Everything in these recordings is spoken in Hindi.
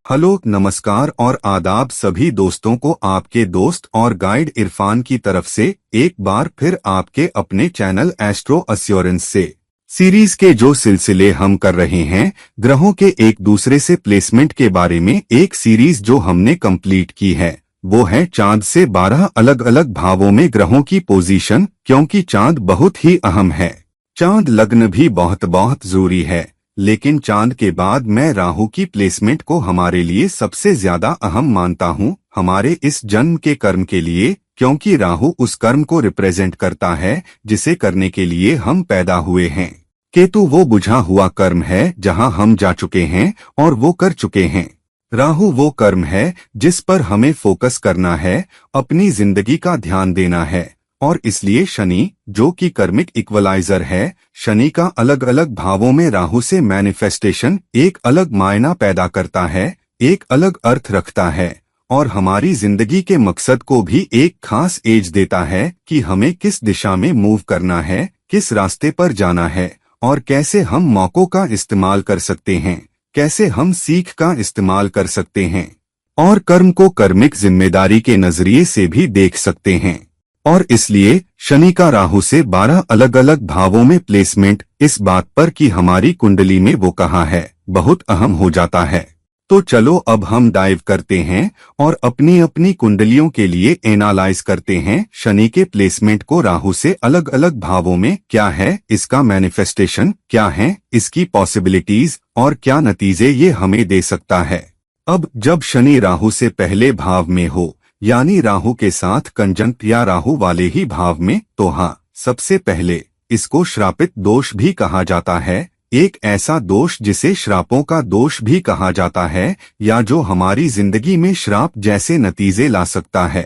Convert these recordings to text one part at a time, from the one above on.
हेलो, नमस्कार और आदाब सभी दोस्तों को आपके दोस्त और गाइड इरफान की तरफ से एक बार फिर आपके अपने चैनल एस्ट्रो एश्योरेंस से सीरीज के जो सिलसिले हम कर रहे हैं ग्रहों के एक दूसरे से प्लेसमेंट के बारे में, एक सीरीज जो हमने कंप्लीट की है वो है चांद से 12 अलग अलग भावों में ग्रहों की पोजीशन, क्योंकि चांद बहुत ही अहम है। चांद लग्न भी बहुत बहुत जरूरी है, लेकिन चांद के बाद मैं राहु की प्लेसमेंट को हमारे लिए सबसे ज्यादा अहम मानता हूँ, हमारे इस जन्म के कर्म के लिए, क्योंकि राहु उस कर्म को रिप्रेजेंट करता है जिसे करने के लिए हम पैदा हुए हैं। केतु वो बुझा हुआ कर्म है जहाँ हम जा चुके हैं और वो कर चुके हैं। राहु वो कर्म है जिस पर हमें फोकस करना है, अपनी जिंदगी का ध्यान देना है। और इसलिए शनि, जो कि कर्मिक इक्वलाइजर है, शनि का अलग अलग भावों में राहु से मैनिफेस्टेशन एक अलग मायना पैदा करता है, एक अलग अर्थ रखता है और हमारी जिंदगी के मकसद को भी एक खास एज देता है कि हमें किस दिशा में मूव करना है, किस रास्ते पर जाना है और कैसे हम मौकों का इस्तेमाल कर सकते हैं, कैसे हम सीख का इस्तेमाल कर सकते हैं और कर्म को कर्मिक जिम्मेदारी के नजरिए से भी देख सकते हैं। और इसलिए शनि का राहु से 12 अलग अलग भावों में प्लेसमेंट इस बात पर कि हमारी कुंडली में वो कहाँ है बहुत अहम हो जाता है। तो चलो अब हम डाइव करते हैं और अपनी अपनी कुंडलियों के लिए एनालाइज करते हैं शनि के प्लेसमेंट को राहु से अलग अलग भावों में क्या है, इसका मैनिफेस्टेशन क्या है, इसकी पॉसिबिलिटीज और क्या नतीजे ये हमें दे सकता है। अब जब शनि राहु से पहले भाव में हो, यानी राहु के साथ कंजंक्ट या राहु वाले ही भाव में, तो हाँ, सबसे पहले इसको श्रापित दोष भी कहा जाता है, एक ऐसा दोष जिसे श्रापों का दोष भी कहा जाता है या जो हमारी जिंदगी में श्राप जैसे नतीजे ला सकता है।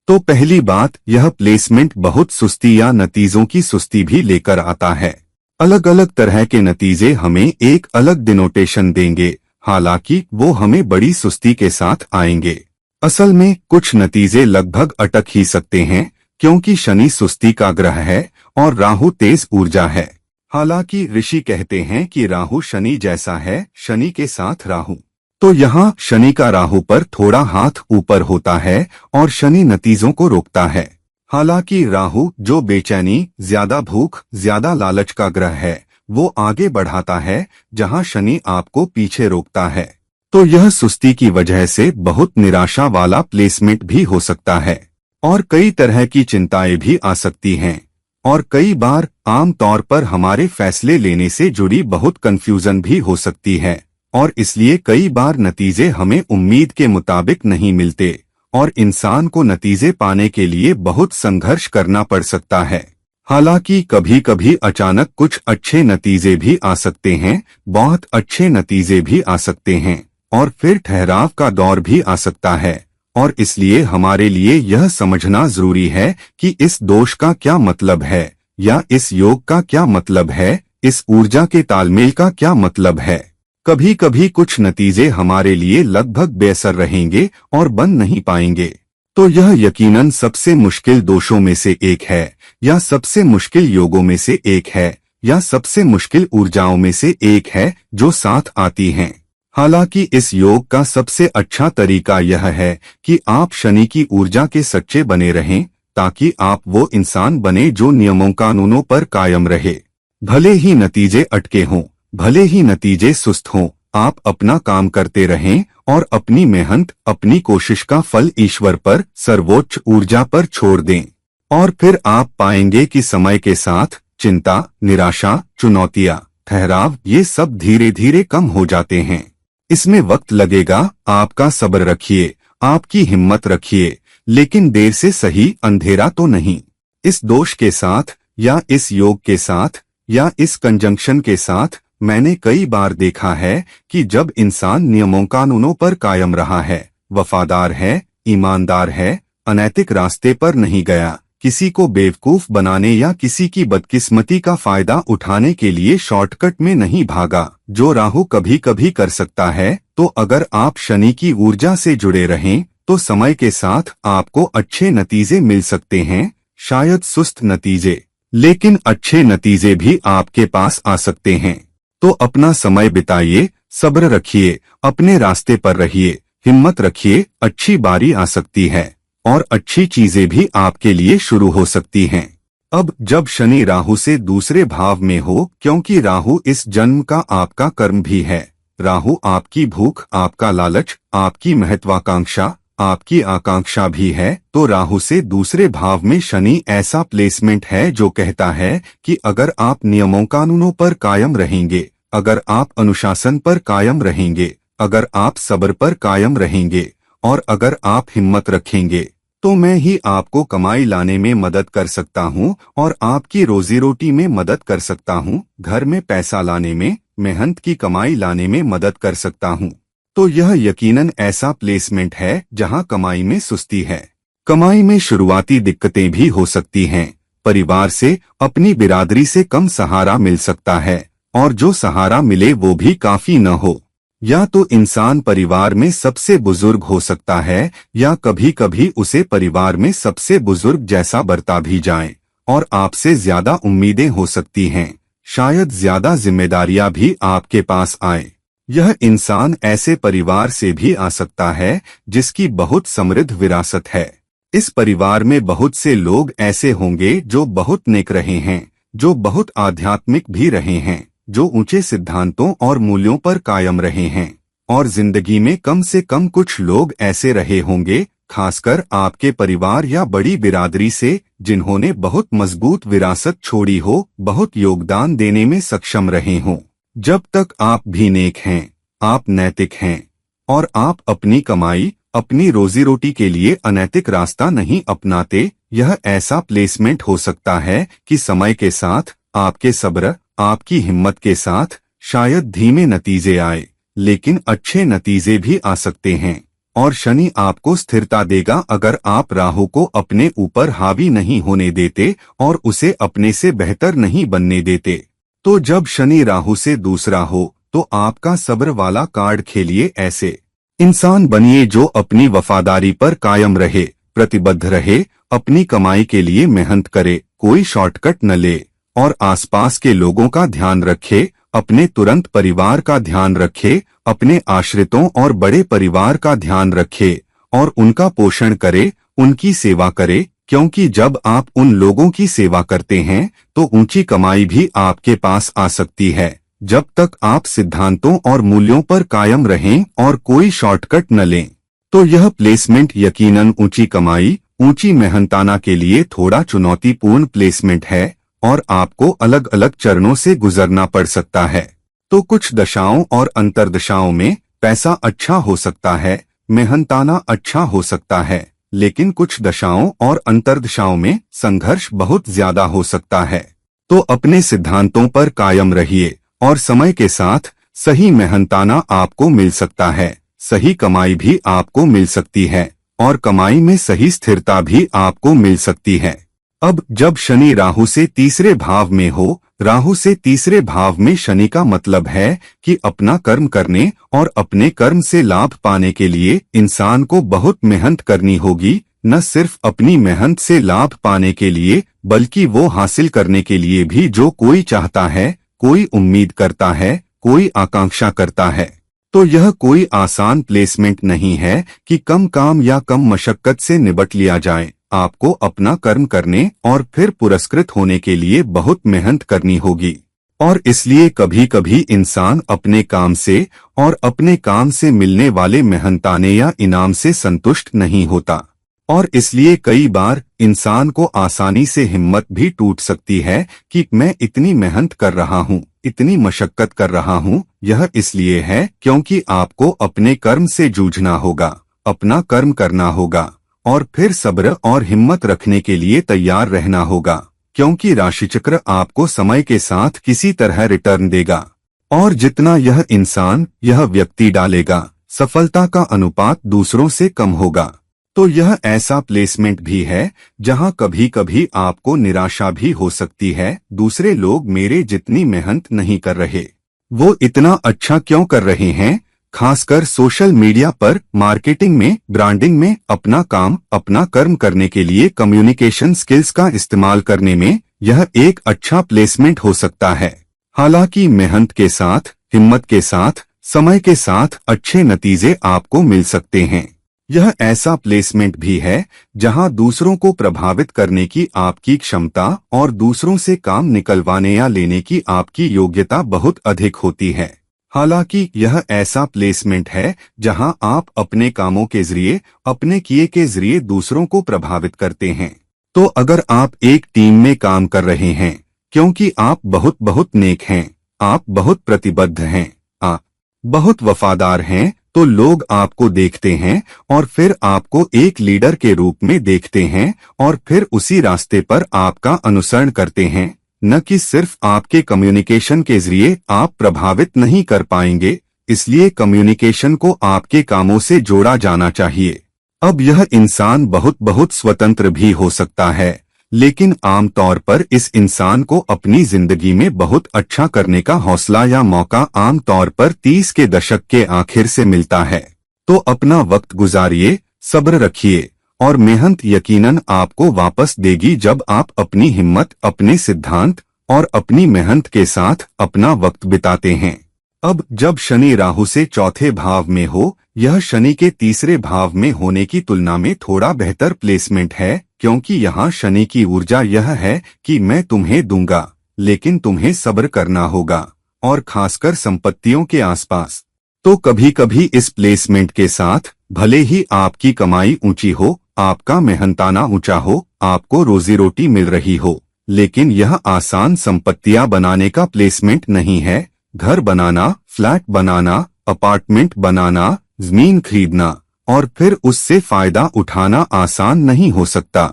तो पहली बात, यह प्लेसमेंट बहुत सुस्ती या नतीजों की सुस्ती भी लेकर आता है। अलग अलग तरह के नतीजे हमें एक अलग डिनोटेशन देंगे, हालांकि वो हमें बड़ी सुस्ती के साथ आएंगे। असल में कुछ नतीजे लगभग अटक ही सकते हैं, क्योंकि शनि सुस्ती का ग्रह है और राहु तेज ऊर्जा है। हालांकि ऋषि कहते हैं कि राहु शनि जैसा है, शनि के साथ राहु। तो यहाँ शनि का राहु पर थोड़ा हाथ ऊपर होता है और शनि नतीजों को रोकता है। हालांकि राहु जो बेचैनी, ज्यादा भूख, ज्यादा लालच का ग्रह है, वो आगे बढ़ाता है, जहाँ शनि आपको पीछे रोकता है। तो यह सुस्ती की वजह से बहुत निराशा वाला प्लेसमेंट भी हो सकता है और कई तरह की चिंताएं भी आ सकती हैं और कई बार आम तौर पर हमारे फैसले लेने से जुड़ी बहुत कंफ्यूजन भी हो सकती है और इसलिए कई बार नतीजे हमें उम्मीद के मुताबिक नहीं मिलते और इंसान को नतीजे पाने के लिए बहुत संघर्ष करना पड़ सकता है। हालांकि कभी कभी अचानक कुछ अच्छे नतीजे भी आ सकते हैं, बहुत अच्छे नतीजे भी आ सकते हैं और फिर ठहराव का दौर भी आ सकता है और इसलिए हमारे लिए यह समझना जरूरी है कि इस दोष का क्या मतलब है या इस योग का क्या मतलब है, इस ऊर्जा के तालमेल का क्या मतलब है। कभी कभी कुछ नतीजे हमारे लिए लगभग बेअसर रहेंगे और बन नहीं पाएंगे। तो यह यकीनन सबसे मुश्किल दोषों में से एक है या सबसे मुश्किल योगों में से एक है या सबसे मुश्किल ऊर्जाओं में से एक है जो साथ आती हैं। हालांकि इस योग का सबसे अच्छा तरीका यह है कि आप शनि की ऊर्जा के सच्चे बने रहें, ताकि आप वो इंसान बने जो नियमों कानूनों पर कायम रहे। भले ही नतीजे अटके हों, भले ही नतीजे सुस्त हों, आप अपना काम करते रहें और अपनी मेहनत, अपनी कोशिश का फल ईश्वर पर, सर्वोच्च ऊर्जा पर छोड़ दें और फिर आप पाएंगे कि समय के साथ चिंता, निराशा, चुनौतियां, ठहराव, ये सब धीरे धीरे कम हो जाते हैं। इसमें वक्त लगेगा, आपका सब्र रखिए, आपकी हिम्मत रखिए, लेकिन देर से सही, अंधेरा तो नहीं। इस दोष के साथ या इस योग के साथ या इस कंजंक्शन के साथ मैंने कई बार देखा है कि जब इंसान नियमों कानूनों पर कायम रहा है, वफादार है, ईमानदार है, अनैतिक रास्ते पर नहीं गया, किसी को बेवकूफ बनाने या किसी की बदकिस्मती का फायदा उठाने के लिए शॉर्टकट में नहीं भागा, जो राहु कभी कभी कर सकता है, तो अगर आप शनि की ऊर्जा से जुड़े रहें तो समय के साथ आपको अच्छे नतीजे मिल सकते हैं, शायद सुस्त नतीजे, लेकिन अच्छे नतीजे भी आपके पास आ सकते हैं। तो अपना समय बिताइए, सब्र रखिए, अपने रास्ते पर रहिए, हिम्मत रखिए, अच्छी बारी आ सकती है और अच्छी चीजें भी आपके लिए शुरू हो सकती हैं। अब जब शनि राहु से दूसरे भाव में हो, क्योंकि राहु इस जन्म का आपका कर्म भी है, राहु आपकी भूख, आपका लालच, आपकी महत्वाकांक्षा, आपकी आकांक्षा भी है, तो राहु से दूसरे भाव में शनि ऐसा प्लेसमेंट है जो कहता है कि अगर आप नियमों कानूनों पर कायम रहेंगे, अगर आप अनुशासन पर कायम रहेंगे, अगर आप सब्र पर कायम रहेंगे और अगर आप हिम्मत रखेंगे, तो मैं ही आपको कमाई लाने में मदद कर सकता हूँ और आपकी रोजी रोटी में मदद कर सकता हूँ, घर में पैसा लाने में, मेहनत की कमाई लाने में मदद कर सकता हूँ। तो यह यकीनन ऐसा प्लेसमेंट है जहाँ कमाई में सुस्ती है। कमाई में शुरुआती दिक्कतें भी हो सकती हैं। परिवार से, अपनी बिरादरी से कम सहारा मिल सकता है और जो सहारा मिले वो भी काफी न हो। या तो इंसान परिवार में सबसे बुजुर्ग हो सकता है या कभी कभी उसे परिवार में सबसे बुजुर्ग जैसा बरता भी जाए और आपसे ज्यादा उम्मीदें हो सकती हैं, शायद ज्यादा जिम्मेदारियां भी आपके पास आए। यह इंसान ऐसे परिवार से भी आ सकता है जिसकी बहुत समृद्ध विरासत है। इस परिवार में बहुत से लोग ऐसे होंगे जो बहुत नेक रहे हैं, जो बहुत आध्यात्मिक भी रहे हैं, जो ऊंचे सिद्धांतों और मूल्यों पर कायम रहे हैं, और जिंदगी में कम से कम कुछ लोग ऐसे रहे होंगे, खासकर आपके परिवार या बड़ी बिरादरी से, जिन्होंने बहुत मजबूत विरासत छोड़ी हो, बहुत योगदान देने में सक्षम रहे हों। जब तक आप भी नेक हैं, आप नैतिक हैं और आप अपनी कमाई, अपनी रोजी रोटी के लिए अनैतिक रास्ता नहीं अपनाते, यह ऐसा प्लेसमेंट हो सकता है कि समय के साथ, आपके सब्र, आपकी हिम्मत के साथ शायद धीमे नतीजे आए, लेकिन अच्छे नतीजे भी आ सकते हैं। और शनि आपको स्थिरता देगा अगर आप राहु को अपने ऊपर हावी नहीं होने देते और उसे अपने से बेहतर नहीं बनने देते। तो जब शनि राहु से दूसरा हो तो आपका सब्र वाला कार्ड खेलिए। ऐसे इंसान बनिए जो अपनी वफादारी पर कायम रहे, प्रतिबद्ध रहे, अपनी कमाई के लिए मेहनत करे, कोई शॉर्टकट न ले और आसपास के लोगों का ध्यान रखे, अपने तुरंत परिवार का ध्यान रखे, अपने आश्रितों और बड़े परिवार का ध्यान रखे और उनका पोषण करे, उनकी सेवा करे, क्योंकि जब आप उन लोगों की सेवा करते हैं तो ऊंची कमाई भी आपके पास आ सकती है, जब तक आप सिद्धांतों और मूल्यों पर कायम रहें और कोई शॉर्टकट न लें। तो यह प्लेसमेंट यकीनन ऊंची कमाई, ऊंची मेहनताना के लिए थोड़ा चुनौतीपूर्ण प्लेसमेंट है और आपको अलग अलग चरणों से गुजरना पड़ सकता है। तो कुछ दशाओं और अंतर्दशाओं में पैसा अच्छा हो सकता है, मेहनताना अच्छा हो सकता है, लेकिन कुछ दशाओं और अंतर्दशाओं में संघर्ष बहुत ज्यादा हो सकता है। तो अपने सिद्धांतों पर कायम रहिए और समय के साथ सही मेहनताना आपको मिल सकता है, सही कमाई भी आपको मिल सकती है और कमाई में सही स्थिरता भी आपको मिल सकती है। अब जब शनि राहु से तीसरे भाव में हो, राहु से तीसरे भाव में शनि का मतलब है कि अपना कर्म करने और अपने कर्म से लाभ पाने के लिए इंसान को बहुत मेहनत करनी होगी, न सिर्फ अपनी मेहनत से लाभ पाने के लिए बल्कि वो हासिल करने के लिए भी जो कोई चाहता है, कोई उम्मीद करता है, कोई आकांक्षा करता है। तो यह कोई आसान प्लेसमेंट नहीं है कि कम काम या कम मशक्कत से निपट लिया जाए। आपको अपना कर्म करने और फिर पुरस्कृत होने के लिए बहुत मेहनत करनी होगी और इसलिए कभी कभी इंसान अपने काम से और अपने काम से मिलने वाले मेहनताने या इनाम से संतुष्ट नहीं होता और इसलिए कई बार इंसान को आसानी से हिम्मत भी टूट सकती है कि मैं इतनी मेहनत कर रहा हूँ, इतनी मशक्कत कर रहा हूँ। यह इसलिए है क्योंकि आपको अपने कर्म से जूझना होगा, अपना कर्म करना होगा और फिर सब्र और हिम्मत रखने के लिए तैयार रहना होगा, क्योंकि राशिचक्र आपको समय के साथ किसी तरह रिटर्न देगा और जितना यह इंसान, यह व्यक्ति डालेगा, सफलता का अनुपात दूसरों से कम होगा। तो यह ऐसा प्लेसमेंट भी है जहां कभी कभी आपको निराशा भी हो सकती है, दूसरे लोग मेरे जितनी मेहनत नहीं कर रहे, वो इतना अच्छा क्यों कर रहे हैं। खासकर सोशल मीडिया पर मार्केटिंग में, ब्रांडिंग में, अपना काम, अपना कर्म करने के लिए कम्युनिकेशन स्किल्स का इस्तेमाल करने में यह एक अच्छा प्लेसमेंट हो सकता है। हालांकि मेहनत के साथ, हिम्मत के साथ, समय के साथ अच्छे नतीजे आपको मिल सकते हैं। यह ऐसा प्लेसमेंट भी है जहां दूसरों को प्रभावित करने की आपकी क्षमता और दूसरों से काम निकलवाने या लेने की आपकी योग्यता बहुत अधिक होती है। हालांकि यह ऐसा प्लेसमेंट है जहां आप अपने कामों के जरिए, अपने किए के जरिए दूसरों को प्रभावित करते हैं। तो अगर आप एक टीम में काम कर रहे हैं, क्योंकि आप बहुत बहुत नेक हैं, आप बहुत प्रतिबद्ध हैं, आप बहुत वफादार हैं, तो लोग आपको देखते हैं और फिर आपको एक लीडर के रूप में देखते हैं और फिर उसी रास्ते पर आपका अनुसरण करते हैं। न कि सिर्फ आपके कम्युनिकेशन के जरिए आप प्रभावित नहीं कर पाएंगे, इसलिए कम्युनिकेशन को आपके कामों से जोड़ा जाना चाहिए। अब यह इंसान बहुत बहुत स्वतंत्र भी हो सकता है, लेकिन आमतौर पर इस इंसान को अपनी जिंदगी में बहुत अच्छा करने का हौसला या मौका आमतौर पर 30 के दशक के आखिर से मिलता है। तो अपना वक्त गुजारिए, सब्र रखिए और मेहनत यकीनन आपको वापस देगी जब आप अपनी हिम्मत, अपने सिद्धांत और अपनी मेहनत के साथ अपना वक्त बिताते हैं। अब जब शनि राहु से चौथे भाव में हो, यह शनि के तीसरे भाव में होने की तुलना में थोड़ा बेहतर प्लेसमेंट है, क्योंकि यहाँ शनि की ऊर्जा यह है कि मैं तुम्हें दूंगा, लेकिन तुम्हें सब्र करना होगा, और खासकर संपत्तियों के आसपास। तो कभी कभी इस प्लेसमेंट के साथ भले ही आपकी कमाई ऊंची हो, आपका मेहनताना ऊंचा हो, आपको रोजी रोटी मिल रही हो, लेकिन यह आसान संपत्तियां बनाने का प्लेसमेंट नहीं है। घर बनाना, फ्लैट बनाना, अपार्टमेंट बनाना, जमीन खरीदना और फिर उससे फायदा उठाना आसान नहीं हो सकता।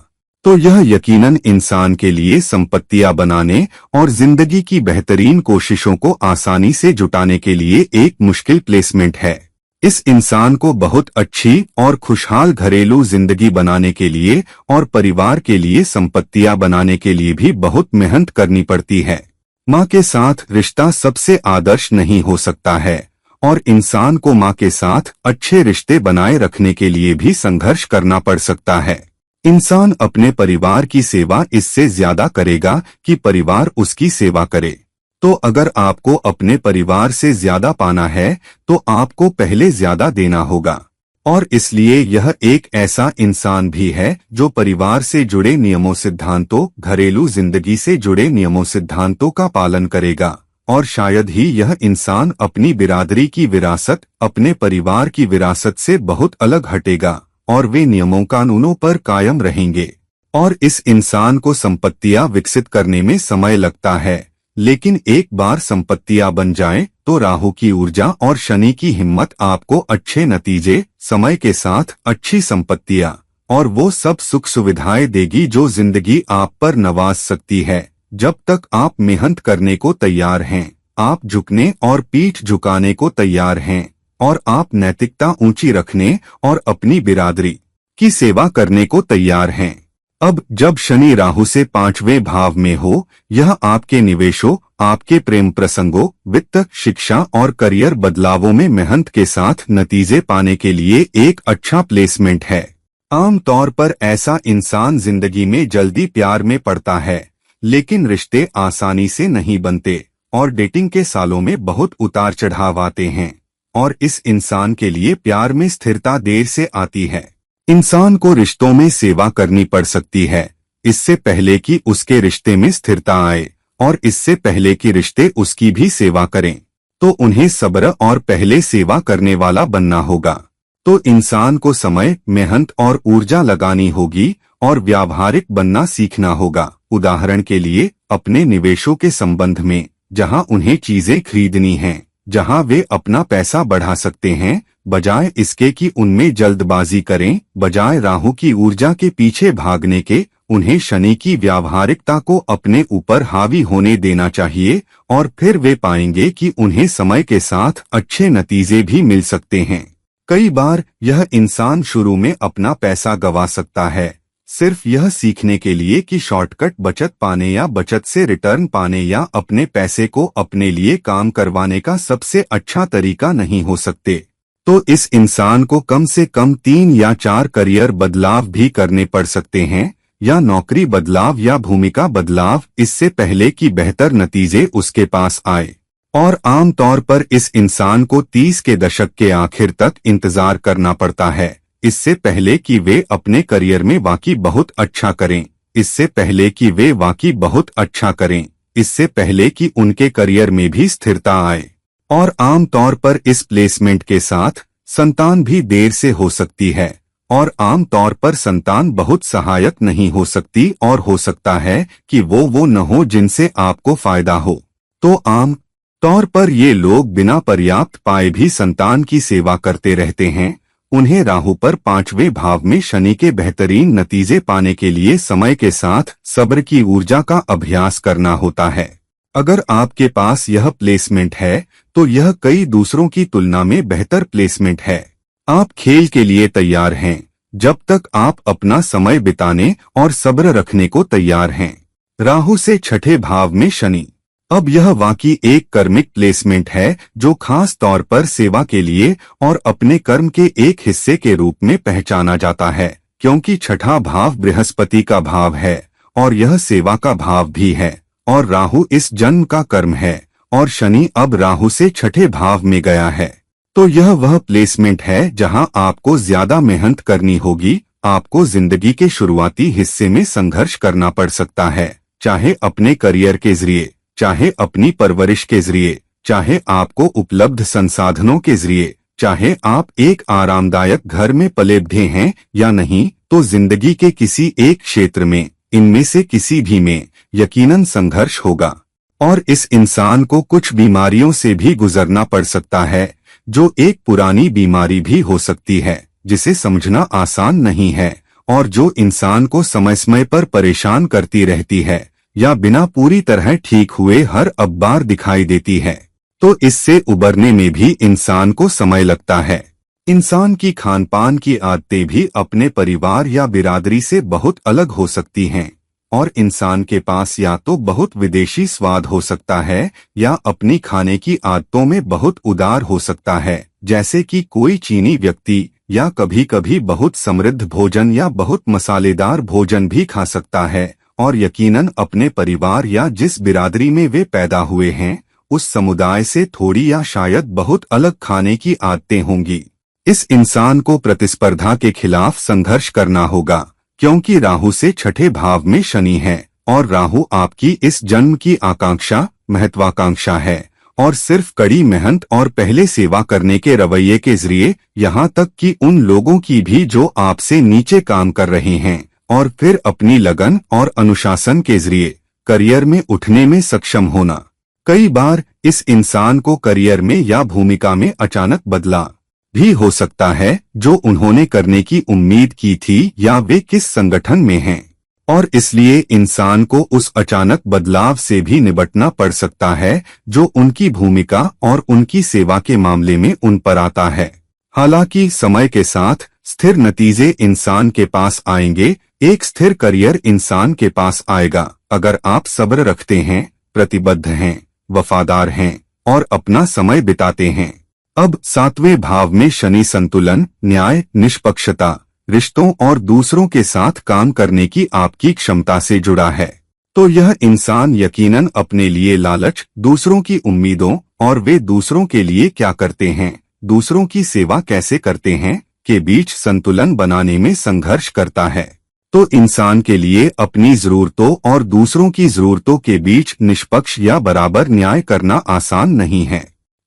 तो यह यकीनन इंसान के लिए संपत्तियां बनाने और जिंदगी की बेहतरीन कोशिशों को आसानी से जुटाने के लिए एक मुश्किल प्लेसमेंट है। इस इंसान को बहुत अच्छी और खुशहाल घरेलू जिंदगी बनाने के लिए और परिवार के लिए संपत्तियां बनाने के लिए भी बहुत मेहनत करनी पड़ती है। माँ के साथ रिश्ता सबसे आदर्श नहीं हो सकता है और इंसान को माँ के साथ अच्छे रिश्ते बनाए रखने के लिए भी संघर्ष करना पड़ सकता है। इंसान अपने परिवार की सेवा इससे ज्यादा करेगा कि परिवार उसकी सेवा करे। तो अगर आपको अपने परिवार से ज्यादा पाना है तो आपको पहले ज्यादा देना होगा, और इसलिए यह एक ऐसा इंसान भी है जो परिवार से जुड़े नियमों सिद्धांतों, घरेलू जिंदगी से जुड़े नियमों सिद्धांतों का पालन करेगा, और शायद ही यह इंसान अपनी बिरादरी की विरासत, अपने परिवार की विरासत से बहुत अलग हटेगा और वे नियमों कानूनों पर कायम रहेंगे। और इस इंसान को संपत्तियां विकसित करने में समय लगता है, लेकिन एक बार संपत्तियां बन जाएं तो राहु की ऊर्जा और शनि की हिम्मत आपको अच्छे नतीजे, समय के साथ अच्छी संपत्तियां और वो सब सुख सुविधाएं देगी जो जिंदगी आप पर नवाज सकती है, जब तक आप मेहनत करने को तैयार हैं, आप झुकने और पीठ झुकाने को तैयार हैं, और आप नैतिकता ऊंची रखने और अपनी बिरादरी की सेवा करने को तैयार हैं। अब जब शनि राहु से 5वें भाव में हो, यह आपके निवेशों, आपके प्रेम प्रसंगों, वित्त, शिक्षा और करियर बदलावों में मेहनत के साथ नतीजे पाने के लिए एक अच्छा प्लेसमेंट है। आमतौर पर ऐसा इंसान जिंदगी में जल्दी प्यार में पड़ता है, लेकिन रिश्ते आसानी से नहीं बनते और डेटिंग के सालों में बहुत उतार चढ़ाव आते हैं, और इस इंसान के लिए प्यार में स्थिरता देर से आती है। इंसान को रिश्तों में सेवा करनी पड़ सकती है, इससे पहले कि उसके रिश्ते में स्थिरता आए, और इससे पहले कि रिश्ते उसकी भी सेवा करें, तो उन्हें सब्र और पहले सेवा करने वाला बनना होगा। तो इंसान को समय, मेहनत और ऊर्जा लगानी होगी और व्यावहारिक बनना सीखना होगा। उदाहरण के लिए अपने निवेशों के संबंध में, जहां उन्हें चीजें खरीदनी हैं, जहां वे अपना पैसा बढ़ा सकते हैं, बजाय इसके कि उनमें जल्दबाजी करें। बजाय राहु की ऊर्जा के पीछे भागने के, उन्हें शनि की व्यावहारिकता को अपने ऊपर हावी होने देना चाहिए, और फिर वे पाएंगे कि उन्हें समय के साथ अच्छे नतीजे भी मिल सकते हैं। कई बार यह इंसान शुरू में अपना पैसा गंवा सकता है, सिर्फ यह सीखने के लिए कि शॉर्टकट बचत पाने या बचत से रिटर्न पाने या अपने पैसे को अपने लिए काम करवाने का सबसे अच्छा तरीका नहीं हो सकते। तो इस इंसान को कम से कम 3 या 4 करियर बदलाव भी करने पड़ सकते हैं, या नौकरी बदलाव या भूमिका बदलाव, इससे पहले कि बेहतर नतीजे उसके पास आए। और आम तौर पर इस इंसान को 30 के दशक के आखिर तक इंतजार करना पड़ता है, इससे पहले कि वे अपने करियर में वाकई बहुत अच्छा करें, इससे पहले कि वे वाकई बहुत अच्छा करें, इससे पहले कि उनके करियर में भी स्थिरता आए। और आम तौर पर इस प्लेसमेंट के साथ संतान भी देर से हो सकती है, और आम तौर पर संतान बहुत सहायक नहीं हो सकती, और हो सकता है कि वो न हो जिनसे आपको फायदा हो। तो आम तौर पर ये लोग बिना पर्याप्त पाए भी संतान की सेवा करते रहते हैं। उन्हें राहु पर 5वें भाव में शनि के बेहतरीन नतीजे पाने के लिए समय के साथ सब्र की ऊर्जा का अभ्यास करना होता है। अगर आपके पास यह प्लेसमेंट है तो यह कई दूसरों की तुलना में बेहतर प्लेसमेंट है। आप खेल के लिए तैयार हैं जब तक आप अपना समय बिताने और सब्र रखने को तैयार हैं। राहु से 6ठे भाव में शनि। अब यह वाकई एक कर्मिक प्लेसमेंट है जो खास तौर पर सेवा के लिए और अपने कर्म के एक हिस्से के रूप में पहचाना जाता है, क्योंकि 6ठा भाव बृहस्पति का भाव है और यह सेवा का भाव भी है, और राहु इस जन्म का कर्म है, और शनि अब राहु से 6ठे भाव में गया है। तो यह वह प्लेसमेंट है जहां आपको ज्यादा मेहनत करनी होगी। आपको जिंदगी के शुरुआती हिस्से में संघर्ष करना पड़ सकता है, चाहे अपने करियर के जरिए, चाहे अपनी परवरिश के जरिए, चाहे आपको उपलब्ध संसाधनों के जरिए, चाहे आप एक आरामदायक घर में पले बढ़े हैं या नहीं, तो जिंदगी के किसी एक क्षेत्र में, इनमें से किसी भी में यकीनन संघर्ष होगा। और इस इंसान को कुछ बीमारियों से भी गुजरना पड़ सकता है, जो एक पुरानी बीमारी भी हो सकती है जिसे समझना आसान नहीं है, और जो इंसान को समय समय पर परेशान करती रहती है या बिना पूरी तरह ठीक हुए हर अब बार दिखाई देती है। तो इससे उबरने में भी इंसान को समय लगता है। इंसान की खान पान की आदतें भी अपने परिवार या बिरादरी से बहुत अलग हो सकती हैं, और इंसान के पास या तो बहुत विदेशी स्वाद हो सकता है या अपनी खाने की आदतों में बहुत उदार हो सकता है, जैसे कि कोई चीनी व्यक्ति, या कभी कभी बहुत समृद्ध भोजन या बहुत मसालेदार भोजन भी खा सकता है, और यकीनन अपने परिवार या जिस बिरादरी में वे पैदा हुए हैं उस समुदाय से थोड़ी या शायद बहुत अलग खाने की आदतें होंगी। इस इंसान को प्रतिस्पर्धा के खिलाफ संघर्ष करना होगा, क्योंकि राहु से 6ठे भाव में शनि है, और राहु आपकी इस जन्म की आकांक्षा, महत्वाकांक्षा है, और सिर्फ कड़ी मेहनत और पहले सेवा करने के रवैये के जरिए, यहाँ तक कि उन लोगों की भी जो आपसे नीचे काम कर रहे हैं, और फिर अपनी लगन और अनुशासन के जरिए करियर में उठने में सक्षम होना। कई बार इस इंसान को करियर में या भूमिका में अचानक बदला भी हो सकता है जो उन्होंने करने की उम्मीद की थी, या वे किस संगठन में हैं, और इसलिए इंसान को उस अचानक बदलाव से भी निपटना पड़ सकता है जो उनकी भूमिका और उनकी सेवा के मामले में उन पर आता है। हालांकि समय के साथ स्थिर नतीजे इंसान के पास आएंगे, एक स्थिर करियर इंसान के पास आएगा, अगर आप सब्र रखते हैं, प्रतिबद्ध हैं, वफादार हैं और अपना समय बिताते हैं। अब 7वें भाव में शनि संतुलन, न्याय, निष्पक्षता, रिश्तों और दूसरों के साथ काम करने की आपकी क्षमता से जुड़ा है। तो यह इंसान यकीनन अपने लिए लालच, दूसरों की उम्मीदों और वे दूसरों के लिए क्या करते हैं, दूसरों की सेवा कैसे करते हैं, के बीच संतुलन बनाने में संघर्ष करता है। तो इंसान के लिए अपनी जरूरतों और दूसरों की जरूरतों के बीच निष्पक्ष या बराबर न्याय करना आसान नहीं है।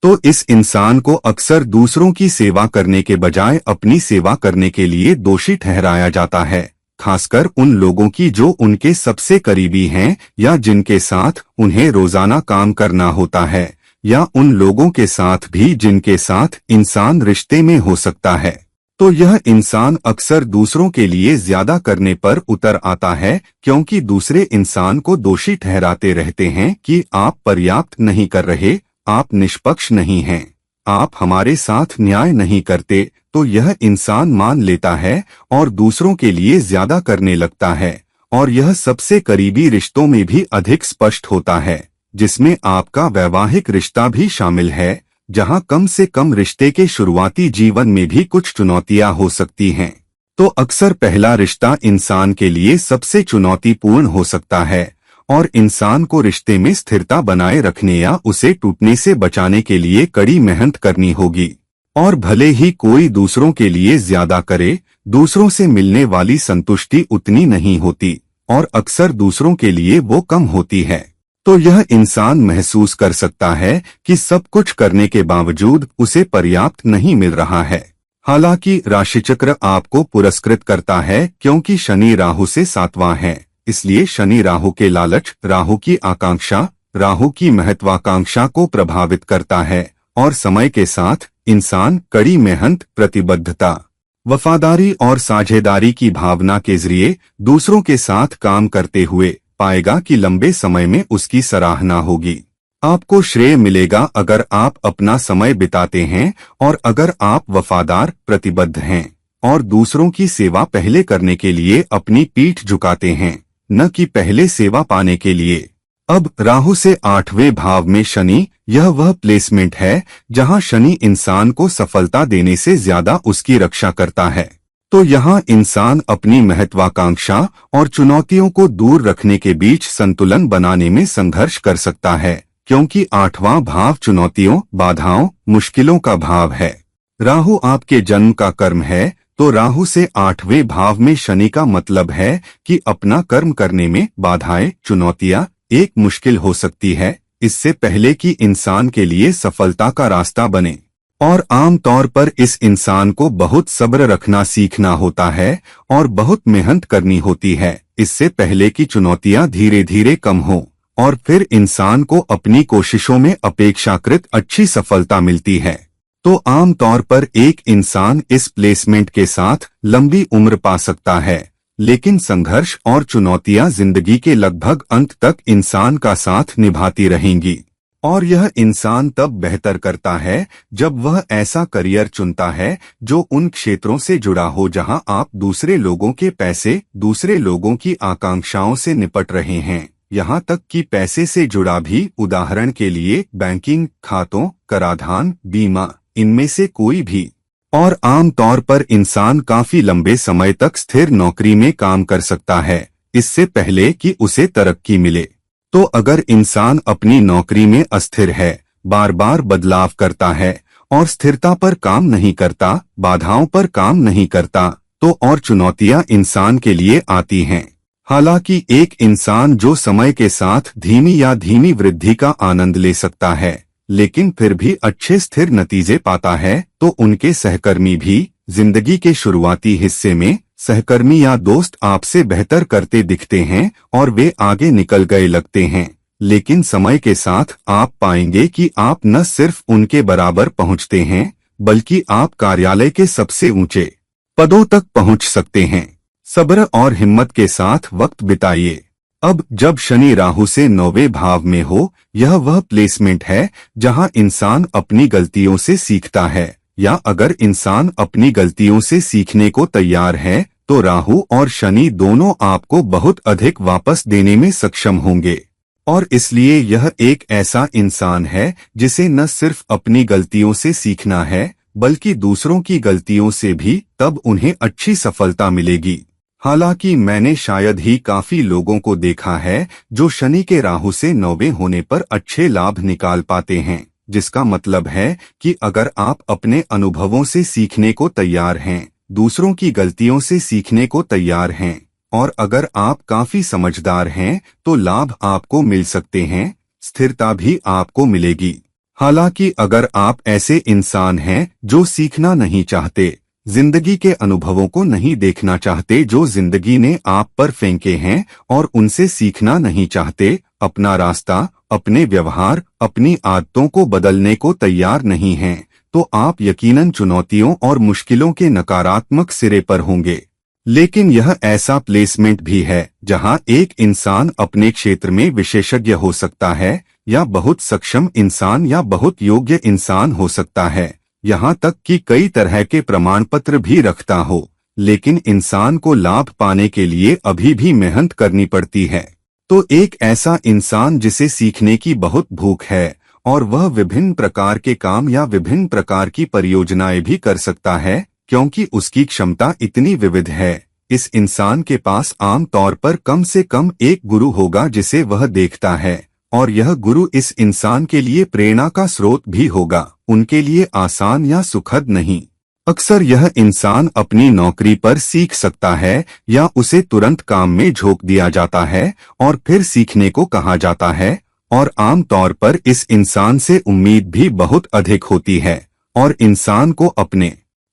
तो इस इंसान को अक्सर दूसरों की सेवा करने के बजाय अपनी सेवा करने के लिए दोषी ठहराया जाता है, खासकर उन लोगों की जो उनके सबसे करीबी हैं या जिनके साथ उन्हें रोजाना काम करना होता है, या उन लोगों के साथ भी जिनके साथ इंसान रिश्ते में हो सकता है। तो यह इंसान अक्सर दूसरों के लिए ज्यादा करने पर उतर आता है, क्योंकि दूसरे इंसान को दोषी ठहराते रहते हैं कि आप पर्याप्त नहीं कर रहे, आप निष्पक्ष नहीं हैं, आप हमारे साथ न्याय नहीं करते। तो यह इंसान मान लेता है और दूसरों के लिए ज्यादा करने लगता है, और यह सबसे करीबी रिश्तों में भी अधिक स्पष्ट होता है, जिसमें आपका वैवाहिक रिश्ता भी शामिल है, जहां कम से कम रिश्ते के शुरुआती जीवन में भी कुछ चुनौतियां हो सकती हैं। तो अक्सर पहला रिश्ता इंसान के लिए सबसे चुनौतीपूर्ण हो सकता है, और इंसान को रिश्ते में स्थिरता बनाए रखने या उसे टूटने से बचाने के लिए कड़ी मेहनत करनी होगी। और भले ही कोई दूसरों के लिए ज्यादा करे, दूसरों से मिलने वाली संतुष्टि उतनी नहीं होती और अक्सर दूसरों के लिए वो कम होती है। तो यह इंसान महसूस कर सकता है कि सब कुछ करने के बावजूद उसे पर्याप्त नहीं मिल रहा है। हालांकि राशिचक्र आपको पुरस्कृत करता है क्योंकि शनि राहु से सातवां है, इसलिए शनि राहु के लालच, राहु की आकांक्षा, राहु की महत्वाकांक्षा को प्रभावित करता है और समय के साथ इंसान कड़ी मेहनत, प्रतिबद्धता, वफादारी और साझेदारी की भावना के जरिए दूसरों के साथ काम करते हुए पाएगा कि लंबे समय में उसकी सराहना होगी। आपको श्रेय मिलेगा अगर आप अपना समय बिताते हैं और अगर आप वफादार, प्रतिबद्ध हैं और दूसरों की सेवा पहले करने के लिए अपनी पीठ झुकाते हैं, न कि पहले सेवा पाने के लिए। अब राहु से 8वें भाव में शनि, यह वह प्लेसमेंट है जहां शनि इंसान को सफलता देने से ज्यादा उसकी रक्षा करता है। तो यहाँ इंसान अपनी महत्वाकांक्षा और चुनौतियों को दूर रखने के बीच संतुलन बनाने में संघर्ष कर सकता है, क्योंकि 8वां भाव चुनौतियों, बाधाओं, मुश्किलों का भाव है। राहु आपके जन्म का कर्म है, तो राहु से 8वें भाव में शनि का मतलब है कि अपना कर्म करने में बाधाएं, चुनौतियां एक मुश्किल हो सकती है, इससे पहले कि इंसान के लिए सफलता का रास्ता बने। और आम तौर पर इस इंसान को बहुत सब्र रखना सीखना होता है और बहुत मेहनत करनी होती है, इससे पहले कि चुनौतियां धीरे धीरे कम हो और फिर इंसान को अपनी कोशिशों में अपेक्षाकृत अच्छी सफलता मिलती है। तो आम तौर पर एक इंसान इस प्लेसमेंट के साथ लंबी उम्र पा सकता है, लेकिन संघर्ष और चुनौतियां जिंदगी के लगभग अंत तक इंसान का साथ निभाती रहेंगी। और यह इंसान तब बेहतर करता है जब वह ऐसा करियर चुनता है जो उन क्षेत्रों से जुड़ा हो जहां आप दूसरे लोगों के पैसे, दूसरे लोगों की आकांक्षाओं से निपट रहे हैं, यहां तक कि पैसे से जुड़ा भी। उदाहरण के लिए बैंकिंग, खातों, कराधान, बीमा, इनमें से कोई भी। और आम तौर पर इंसान काफी लंबे समय तक स्थिर नौकरी में काम कर सकता है, इससे पहले कि उसे तरक्की मिले। तो अगर इंसान अपनी नौकरी में अस्थिर है, बार बार बदलाव करता है और स्थिरता पर काम नहीं करता, बाधाओं पर काम नहीं करता, तो और चुनौतियां इंसान के लिए आती हैं। हालांकि एक इंसान जो समय के साथ धीमी वृद्धि का आनंद ले सकता है, लेकिन फिर भी अच्छे स्थिर नतीजे पाता है, तो उनके सहकर्मी भी। जिंदगी के शुरुआती हिस्से में सहकर्मी या दोस्त आपसे बेहतर करते दिखते हैं और वे आगे निकल गए लगते हैं, लेकिन समय के साथ आप पाएंगे कि आप न सिर्फ उनके बराबर पहुंचते हैं, बल्कि आप कार्यालय के सबसे ऊंचे पदों तक पहुंच सकते हैं। सब्र और हिम्मत के साथ वक्त बिताइए। अब जब शनि राहु से 9वें भाव में हो, यह वह प्लेसमेंट है जहां इंसान अपनी गलतियों से सीखता है, या अगर इंसान अपनी गलतियों से सीखने को तैयार है, तो राहु और शनि दोनों आपको बहुत अधिक वापस देने में सक्षम होंगे। और इसलिए यह एक ऐसा इंसान है जिसे न सिर्फ अपनी गलतियों से सीखना है, बल्कि दूसरों की गलतियों से भी, तब उन्हें अच्छी सफलता मिलेगी। हालांकि मैंने शायद ही काफी लोगों को देखा है जो शनि के राहु से 9वें होने पर अच्छे लाभ निकाल पाते हैं, जिसका मतलब है कि अगर आप अपने अनुभवों से सीखने को तैयार हैं, दूसरों की गलतियों से सीखने को तैयार हैं, और अगर आप काफी समझदार हैं, तो लाभ आपको मिल सकते हैं, स्थिरता भी आपको मिलेगी। हालांकि अगर आप ऐसे इंसान हैं जो सीखना नहीं चाहते, जिंदगी के अनुभवों को नहीं देखना चाहते जो जिंदगी ने आप पर फेंके हैं, और उनसे सीखना नहीं चाहते, अपना रास्ता, अपने व्यवहार, अपनी आदतों को बदलने को तैयार नहीं हैं, तो आप यकीनन चुनौतियों और मुश्किलों के नकारात्मक सिरे पर होंगे। लेकिन यह ऐसा प्लेसमेंट भी है जहां एक इंसान अपने क्षेत्र में विशेषज्ञ हो सकता है, या बहुत सक्षम इंसान या बहुत योग्य इंसान हो सकता है, यहाँ तक कि कई तरह के प्रमाण पत्र भी रखता हो, लेकिन इंसान को लाभ पाने के लिए अभी भी मेहनत करनी पड़ती है। तो एक ऐसा इंसान जिसे सीखने की बहुत भूख है और वह विभिन्न प्रकार के काम या विभिन्न प्रकार की परियोजनाएं भी कर सकता है, क्योंकि उसकी क्षमता इतनी विविध है, इस इंसान के पास आम तौर पर कम से कम एक गुरु होगा जिसे वह देखता है, और यह गुरु इस इंसान के लिए प्रेरणा का स्रोत भी होगा, उनके लिए आसान या सुखद नहीं। अक्सर यह इंसान अपनी नौकरी पर सीख सकता है या उसे तुरंत काम में झोंक दिया जाता है और फिर सीखने को कहा जाता है, और आम तौर पर इस इंसान से उम्मीद भी बहुत अधिक होती है और इंसान को अपने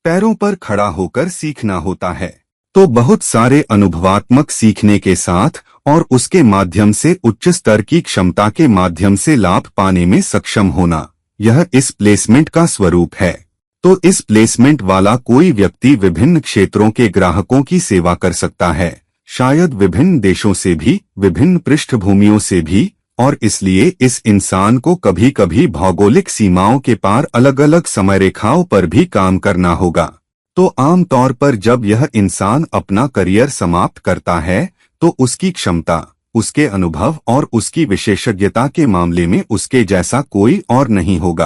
पैरों पर खड़ा होकर सीखना होता है। तो बहुत सारे अनुभवात्मक सीखने के साथ और उसके माध्यम से उच्च स्तर की क्षमता के माध्यम से लाभ पाने में सक्षम होना, यह इस प्लेसमेंट का स्वरूप है। तो इस प्लेसमेंट वाला कोई व्यक्ति विभिन्न क्षेत्रों के ग्राहकों की सेवा कर सकता है, शायद विभिन्न देशों से भी, विभिन्न पृष्ठभूमियों से भी, और इसलिए इस इंसान को कभी कभी भौगोलिक सीमाओं के पार अलग अलग समय रेखाओं पर भी काम करना होगा। तो आम तौर पर जब यह इंसान अपना करियर समाप्त करता है तो उसकी क्षमता, उसके अनुभव और उसकी विशेषज्ञता के मामले में उसके जैसा कोई और नहीं होगा।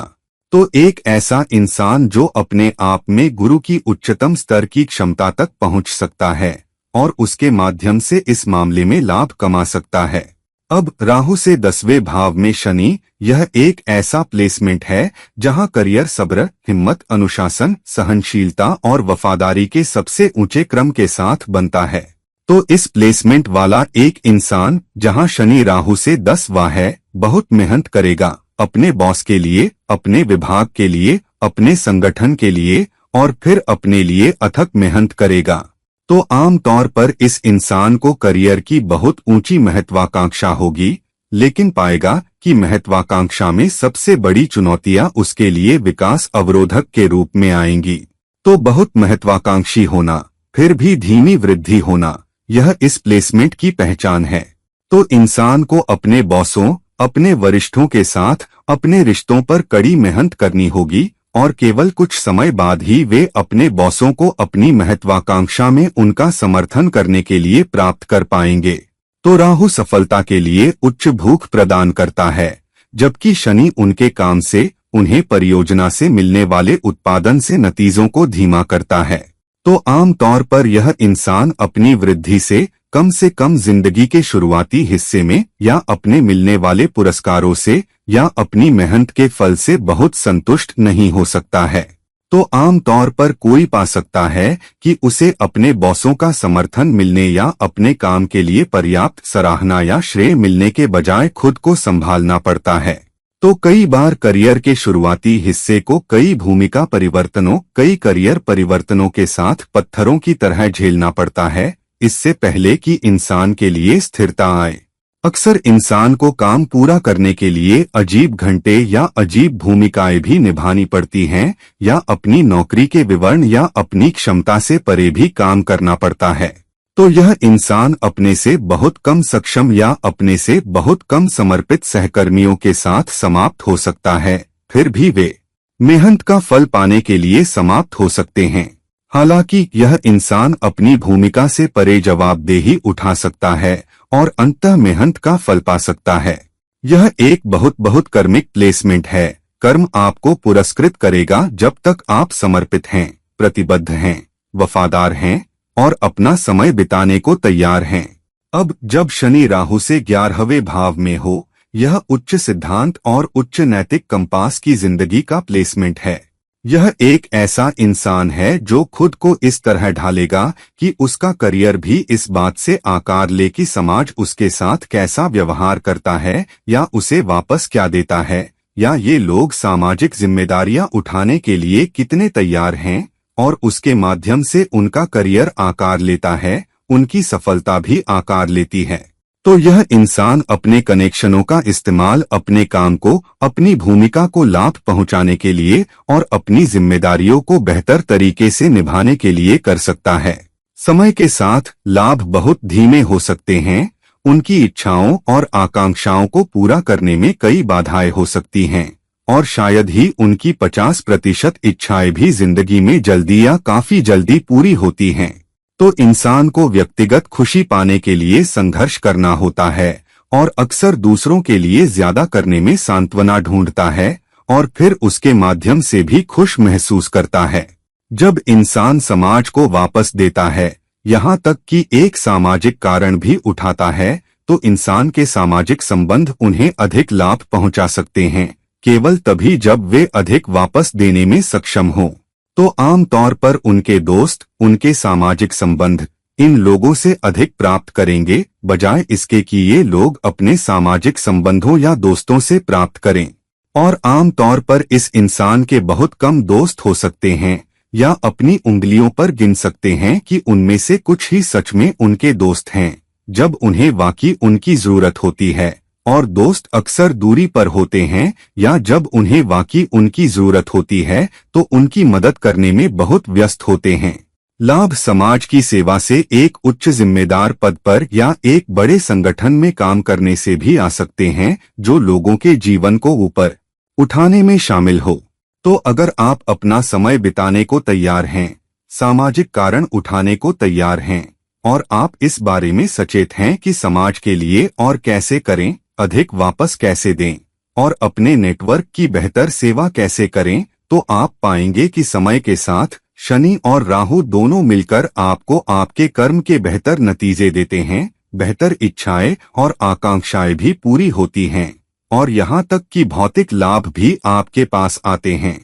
तो एक ऐसा इंसान जो अपने आप में गुरु की उच्चतम स्तर की क्षमता तक पहुंच सकता है और उसके माध्यम से इस मामले में लाभ कमा सकता है। अब राहु से 10वें भाव में शनि, यह एक ऐसा प्लेसमेंट है जहां करियर सब्र, हिम्मत, अनुशासन, सहनशीलता और वफादारी के सबसे ऊंचे क्रम के साथ बनता है। तो इस प्लेसमेंट वाला एक इंसान जहां शनि राहु से 10वां है, बहुत मेहनत करेगा अपने बॉस के लिए, अपने विभाग के लिए, अपने संगठन के लिए और फिर अपने लिए अथक मेहनत करेगा। तो आम तौर पर इस इंसान को करियर की बहुत ऊंची महत्वाकांक्षा होगी, लेकिन पाएगा कि महत्वाकांक्षा में सबसे बड़ी चुनौतियां उसके लिए विकास अवरोधक के रूप में आएंगी। तो बहुत महत्वाकांक्षी होना, फिर भी धीमी वृद्धि होना, यह इस प्लेसमेंट की पहचान है। तो इंसान को अपने बॉसों, अपने वरिष्ठों के साथ अपने रिश्तों पर कड़ी मेहनत करनी होगी और केवल कुछ समय बाद ही वे अपने बॉसों को अपनी महत्वाकांक्षा में उनका समर्थन करने के लिए प्राप्त कर पाएंगे। तो राहु सफलता के लिए उच्च भूख प्रदान करता है, जबकि शनि उनके काम से, उन्हें परियोजना से मिलने वाले उत्पादन से नतीजों को धीमा करता है। तो आम तौर पर यह इंसान अपनी वृद्धि से कम जिंदगी के शुरुआती हिस्से में या अपने मिलने वाले पुरस्कारों से या अपनी मेहनत के फल से बहुत संतुष्ट नहीं हो सकता है। तो आम तौर पर कोई पा सकता है कि उसे अपने बॉसों का समर्थन मिलने या अपने काम के लिए पर्याप्त सराहना या श्रेय मिलने के बजाय खुद को संभालना पड़ता है। तो कई बार करियर के शुरुआती हिस्से को कई भूमिका परिवर्तनों, कई करियर परिवर्तनों के साथ पत्थरों की तरह झेलना पड़ता है, इससे पहले कि इंसान के लिए स्थिरता आए। अक्सर इंसान को काम पूरा करने के लिए अजीब घंटे या अजीब भूमिकाएं भी निभानी पड़ती हैं, या अपनी नौकरी के विवरण या अपनी क्षमता से परे भी काम करना पड़ता है। तो यह इंसान अपने से बहुत कम सक्षम या अपने से बहुत कम समर्पित सहकर्मियों के साथ समाप्त हो सकता है, फिर भी वे मेहनत का फल पाने के लिए समाप्त हो सकते हैं। हालांकि यह इंसान अपनी भूमिका से परे जवाबदेही उठा सकता है और अंततः मेहनत का फल पा सकता है। यह एक बहुत कर्मिक प्लेसमेंट है। कर्म आपको पुरस्कृत करेगा जब तक आप समर्पित हैं, प्रतिबद्ध हैं, वफादार हैं और अपना समय बिताने को तैयार हैं। अब जब शनि राहु से 11वें भाव में हो, यह उच्च सिद्धांत और उच्च नैतिक कंपास की जिंदगी का प्लेसमेंट है। यह एक ऐसा इंसान है जो खुद को इस तरह ढालेगा कि उसका करियर भी इस बात से आकार ले कि समाज उसके साथ कैसा व्यवहार करता है या उसे वापस क्या देता है, या ये लोग सामाजिक जिम्मेदारियां उठाने के लिए कितने तैयार हैं, और उसके माध्यम से उनका करियर आकार लेता है, उनकी सफलता भी आकार लेती है। तो यह इंसान अपने कनेक्शनों का इस्तेमाल अपने काम को, अपनी भूमिका को लाभ पहुंचाने के लिए और अपनी जिम्मेदारियों को बेहतर तरीके से निभाने के लिए कर सकता है। समय के साथ लाभ बहुत धीमे हो सकते हैं, उनकी इच्छाओं और आकांक्षाओं को पूरा करने में कई बाधाएं हो सकती हैं, और शायद ही उनकी 50% इच्छाएं भी जिंदगी में जल्दी या काफी जल्दी पूरी होती हैं। तो इंसान को व्यक्तिगत खुशी पाने के लिए संघर्ष करना होता है और अक्सर दूसरों के लिए ज्यादा करने में सांत्वना ढूंढता है और फिर उसके माध्यम से भी खुश महसूस करता है। जब इंसान समाज को वापस देता है यहाँ तक कि एक सामाजिक कारण भी उठाता है, तो इंसान के सामाजिक संबंध उन्हें अधिक लाभ पहुंचा सकते हैं, केवल तभी जब वे अधिक वापस देने में सक्षम हों। तो आमतौर पर उनके दोस्त, उनके सामाजिक संबंध इन लोगों से अधिक प्राप्त करेंगे, बजाय इसके कि ये लोग अपने सामाजिक संबंधों या दोस्तों से प्राप्त करें। और आमतौर पर इस इंसान के बहुत कम दोस्त हो सकते हैं, या अपनी उंगलियों पर गिन सकते हैं कि उनमें से कुछ ही सच में उनके दोस्त हैं, जब उन्हें वाकई उनकी जरूरत होती है। और दोस्त अक्सर दूरी पर होते हैं, या जब उन्हें वाकई उनकी जरूरत होती है तो उनकी मदद करने में बहुत व्यस्त होते हैं। लाभ समाज की सेवा से एक उच्च जिम्मेदार पद पर या एक बड़े संगठन में काम करने से भी आ सकते हैं, जो लोगों के जीवन को ऊपर उठाने में शामिल हो। तो अगर आप अपना समय बिताने को तैयार हैं, सामाजिक कारण उठाने को तैयार हैं, और आप इस बारे में सचेत हैं कि समाज के लिए और कैसे करें, अधिक वापस कैसे दें, और अपने नेटवर्क की बेहतर सेवा कैसे करें, तो आप पाएंगे कि समय के साथ शनि और राहु दोनों मिलकर आपको आपके कर्म के बेहतर नतीजे देते हैं, बेहतर इच्छाएं और आकांक्षाएं भी पूरी होती हैं, और यहाँ तक कि भौतिक लाभ भी आपके पास आते हैं,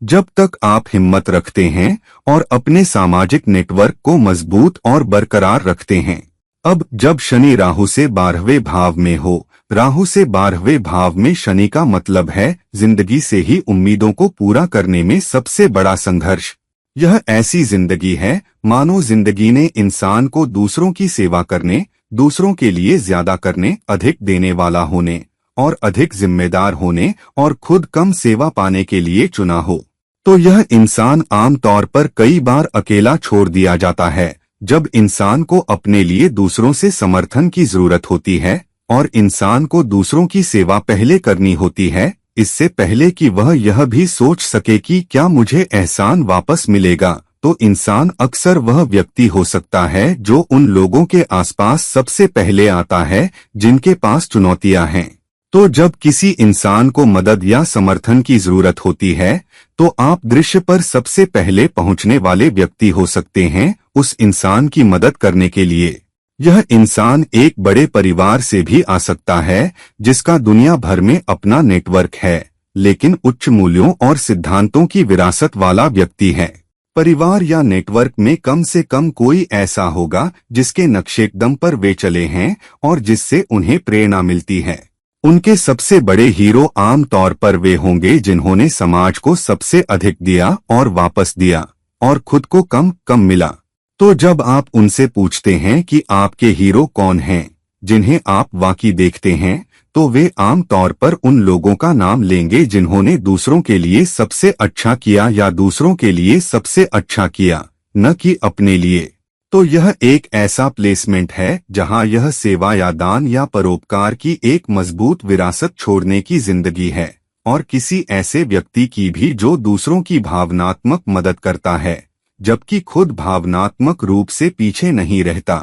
जब तक आप हिम्मत रखते हैं और अपने सामाजिक नेटवर्क को मजबूत और बरकरार रखते हैं। अब जब शनि राहु से 12वें भाव में हो, राहु से 12वें भाव में शनि का मतलब है जिंदगी से ही उम्मीदों को पूरा करने में सबसे बड़ा संघर्ष। यह ऐसी जिंदगी है मानो जिंदगी ने इंसान को दूसरों की सेवा करने, दूसरों के लिए ज्यादा करने, अधिक देने वाला होने और अधिक जिम्मेदार होने और खुद कम सेवा पाने के लिए चुना हो। तो यह इंसान आमतौर पर कई बार अकेला छोड़ दिया जाता है, जब इंसान को अपने लिए दूसरों से समर्थन की जरूरत होती है, और इंसान को दूसरों की सेवा पहले करनी होती है, इससे पहले कि वह यह भी सोच सके कि क्या मुझे एहसान वापस मिलेगा। तो इंसान अक्सर वह व्यक्ति हो सकता है जो उन लोगों के आसपास सबसे पहले आता है जिनके पास चुनौतियां हैं। तो जब किसी इंसान को मदद या समर्थन की जरूरत होती है, तो आप दृश्य पर सबसे पहले पहुंचने वाले व्यक्ति हो सकते हैं उस इंसान की मदद करने के लिए। यह इंसान एक बड़े परिवार से भी आ सकता है, जिसका दुनिया भर में अपना नेटवर्क है, लेकिन उच्च मूल्यों और सिद्धांतों की विरासत वाला व्यक्ति है। परिवार या नेटवर्क में कम से कम कोई ऐसा होगा जिसके नक्शेकदम पर वे चले हैं और जिससे उन्हें प्रेरणा मिलती है। उनके सबसे बड़े हीरो आम तौर पर वे होंगे जिन्होंने समाज को सबसे अधिक दिया और वापस दिया, और खुद को कम कम मिला। तो जब आप उनसे पूछते हैं कि आपके हीरो कौन हैं, जिन्हें आप वाकई देखते हैं, तो वे आम तौर पर उन लोगों का नाम लेंगे जिन्होंने दूसरों के लिए सबसे अच्छा किया या दूसरों के लिए सबसे अच्छा किया, न कि अपने लिए। तो यह एक ऐसा प्लेसमेंट है जहां यह सेवा या दान या परोपकार की एक मजबूत विरासत छोड़ने की जिंदगी है, और किसी ऐसे व्यक्ति की भी जो दूसरों की भावनात्मक मदद करता है, जबकि खुद भावनात्मक रूप से पीछे नहीं रहता।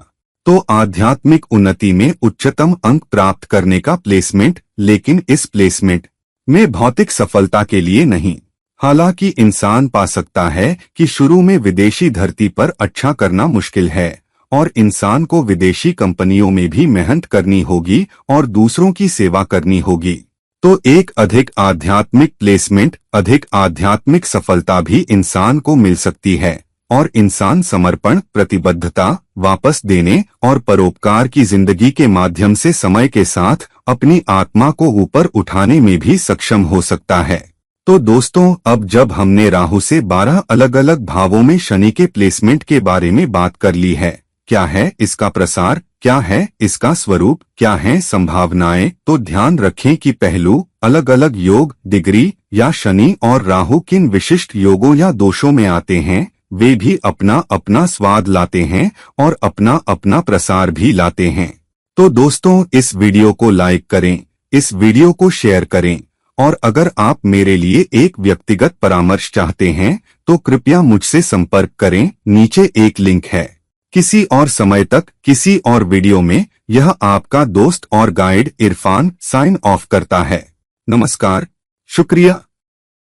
तो आध्यात्मिक उन्नति में उच्चतम अंक प्राप्त करने का प्लेसमेंट, लेकिन इस प्लेसमेंट में भौतिक सफलता के लिए नहीं। हालांकि इंसान पा सकता है कि शुरू में विदेशी धरती पर अच्छा करना मुश्किल है, और इंसान को विदेशी कंपनियों में भी मेहनत करनी होगी और दूसरों की सेवा करनी होगी। तो एक अधिक आध्यात्मिक प्लेसमेंट, अधिक आध्यात्मिक सफलता भी इंसान को मिल सकती है, और इंसान समर्पण, प्रतिबद्धता, वापस देने और परोपकार की जिंदगी के माध्यम से समय के साथ अपनी आत्मा को ऊपर उठाने में भी सक्षम हो सकता है। तो दोस्तों, अब जब हमने राहु से 12 अलग अलग भावों में शनि के प्लेसमेंट के बारे में बात कर ली है, क्या है इसका प्रसार, क्या है इसका स्वरूप, क्या है संभावनाएं, तो ध्यान रखें कि पहलू, अलग अलग योग, डिग्री या शनि और राहु किन विशिष्ट योगों या दोषों में आते हैं, वे भी अपना अपना स्वाद लाते हैं और अपना अपना प्रसार भी लाते हैं। तो दोस्तों, इस वीडियो को लाइक करें, इस वीडियो को शेयर करें, और अगर आप मेरे लिए एक व्यक्तिगत परामर्श चाहते हैं तो कृपया मुझसे संपर्क करें, नीचे एक लिंक है। किसी और समय तक, किसी और वीडियो में, यह आपका दोस्त और गाइड इरफान साइन ऑफ करता है। नमस्कार, शुक्रिया।